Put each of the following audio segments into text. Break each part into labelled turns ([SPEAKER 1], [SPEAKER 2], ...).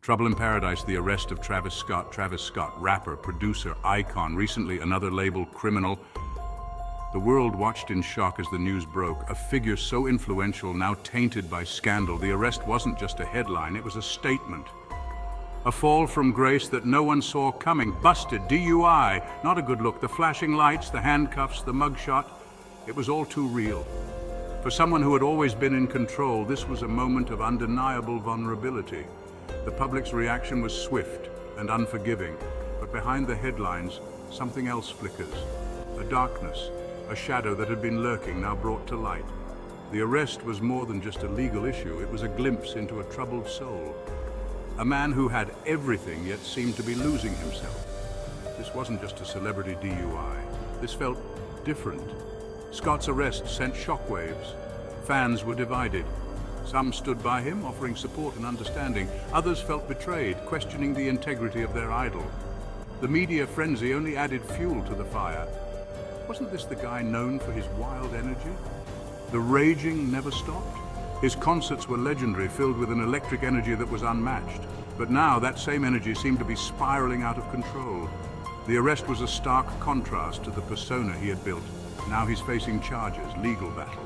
[SPEAKER 1] Trouble in Paradise, the arrest of Travis Scott. Travis Scott, rapper, producer, icon, recently another label criminal. The world watched in shock as the news broke. A figure so influential, now tainted by scandal. The arrest wasn't just a headline, it was a statement. A fall from grace that no one saw coming. Busted, DUI, not a good look. The flashing lights, the handcuffs, the mugshot. It was all too real. For someone who had always been in control, this was a moment of undeniable vulnerability. The public's reaction was swift and unforgiving, but behind the headlines, something else flickers. A darkness, a shadow that had been lurking, now brought to light. The arrest was more than just a legal issue, it was a glimpse into a troubled soul. A man who had everything yet seemed to be losing himself. This wasn't just a celebrity DUI. This felt different. Scott's arrest sent shockwaves. Fans were divided. Some stood by him, offering support and understanding. Others felt betrayed, questioning the integrity of their idol. The media frenzy only added fuel to the fire. Wasn't this the guy known for his wild energy? The raging never stopped. His concerts were legendary, filled with an electric energy that was unmatched. But now that same energy seemed to be spiraling out of control. The arrest was a stark contrast to the persona he had built. Now he's facing charges, legal battles.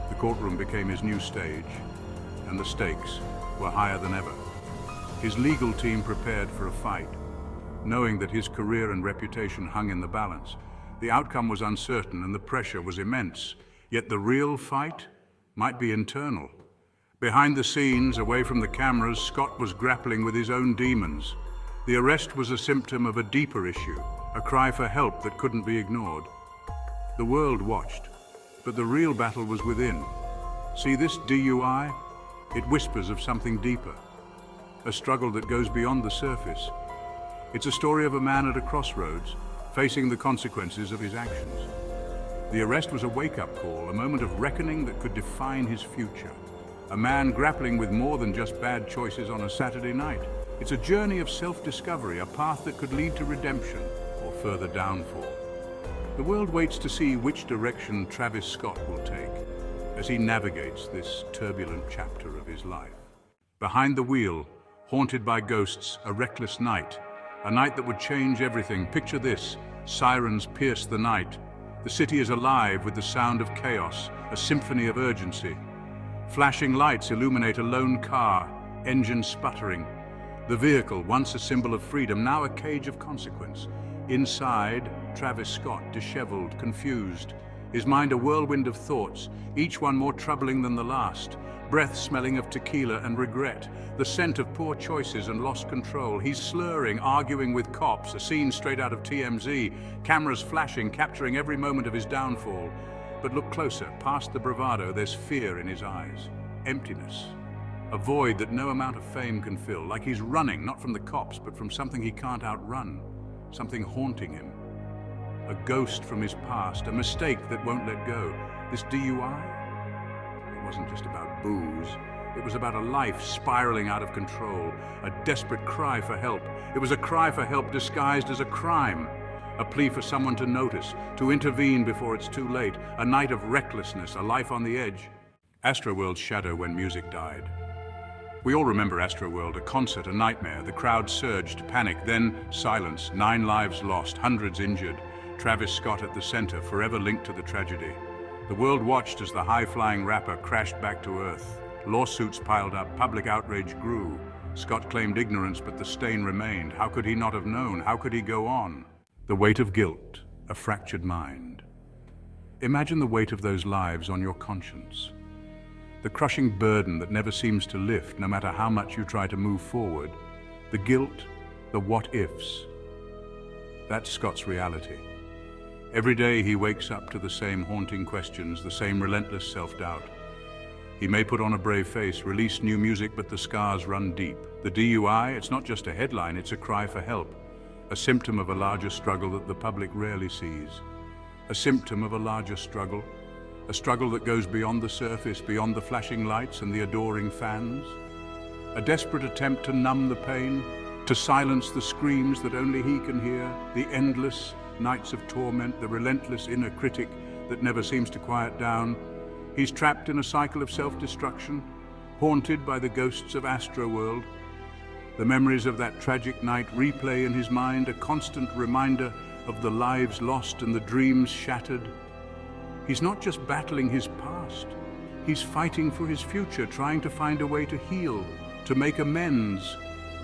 [SPEAKER 1] The courtroom became his new stage, and the stakes were higher than ever. His legal team prepared for a fight, knowing that his career and reputation hung in the balance. The outcome was uncertain and the pressure was immense, yet the real fight might be internal. Behind the scenes, away from the cameras, Scott was grappling with his own demons. The arrest was a symptom of a deeper issue, a cry for help that couldn't be ignored. The world watched, but the real battle was within. See this DUI? It whispers of something deeper, a struggle that goes beyond the surface. It's a story of a man at a crossroads, facing the consequences of his actions. The arrest was a wake-up call, a moment of reckoning that could define his future. A man grappling with more than just bad choices on a Saturday night. It's a journey of self-discovery, a path that could lead to redemption or further downfall. The world waits to see which direction Travis Scott will take as he navigates this turbulent chapter of his life. Behind the wheel, haunted by ghosts, a reckless night. A night that would change everything. Picture this: sirens pierce the night. The city is alive with the sound of chaos, a symphony of urgency. Flashing lights illuminate a lone car, engine sputtering. The vehicle, once a symbol of freedom, now a cage of consequence. Inside, Travis Scott, disheveled, confused. His mind a whirlwind of thoughts, each one more troubling than the last. Breath smelling of tequila and regret, the scent of poor choices and lost control. He's slurring, arguing with cops, a scene straight out of TMZ. Cameras flashing, capturing every moment of his downfall. But look closer, past the bravado, there's fear in his eyes. Emptiness. A void that no amount of fame can fill, like he's running, not from the cops, but from something he can't outrun. Something haunting him. A ghost from his past, a mistake that won't let go. This DUI? It wasn't just about booze. It was about a life spiraling out of control, a desperate cry for help. It was a cry for help disguised as a crime, a plea for someone to notice, to intervene before it's too late, a night of recklessness, a life on the edge. Astroworld's shadow when music died. We all remember Astroworld, a concert, a nightmare. The crowd surged, panic, then silence, 9 lives lost, hundreds injured. Travis Scott at the center, forever linked to the tragedy. The world watched as the high-flying rapper crashed back to earth. Lawsuits piled up, public outrage grew. Scott claimed ignorance, but the stain remained. How could he not have known? How could he go on? The weight of guilt, a fractured mind. Imagine the weight of those lives on your conscience. The crushing burden that never seems to lift, no matter how much you try to move forward. The guilt, the what-ifs. That's Scott's reality. Every day he wakes up to the same haunting questions, the same relentless self-doubt. He may put on a brave face, release new music, but the scars run deep. The DUI, it's not just a headline, it's a cry for help. A symptom of a larger struggle that the public rarely sees. A symptom of a larger struggle. A struggle that goes beyond the surface, beyond the flashing lights and the adoring fans. A desperate attempt to numb the pain, to silence the screams that only he can hear, the endless nights of torment, the relentless inner critic that never seems to quiet down. He's trapped in a cycle of self-destruction, haunted by the ghosts of Astroworld. The memories of that tragic night replay in his mind, a constant reminder of the lives lost and the dreams shattered. He's not just battling his past, he's fighting for his future, trying to find a way to heal, to make amends,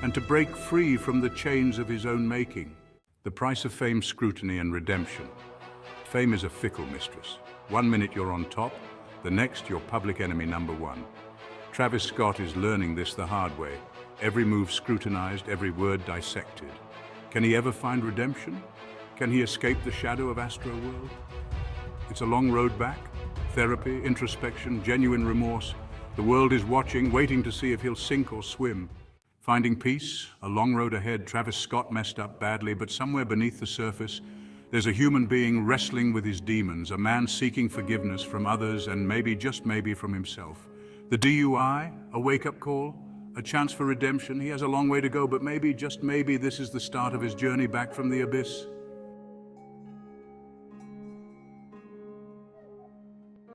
[SPEAKER 1] and to break free from the chains of his own making. The price of fame, scrutiny, and redemption. Fame is a fickle mistress. 1 minute you're on top, the next you're public enemy number one. Travis Scott is learning this the hard way. Every move scrutinized, every word dissected. Can he ever find redemption? Can he escape the shadow of Astroworld? It's a long road back. Therapy, introspection, genuine remorse. The world is watching, waiting to see if he'll sink or swim. Finding peace, a long road ahead. Travis Scott messed up badly, but somewhere beneath the surface, there's a human being wrestling with his demons, a man seeking forgiveness from others and maybe, just maybe, from himself. The DUI, a wake-up call, a chance for redemption. He has a long way to go, but maybe, just maybe, this is the start of his journey back from the abyss.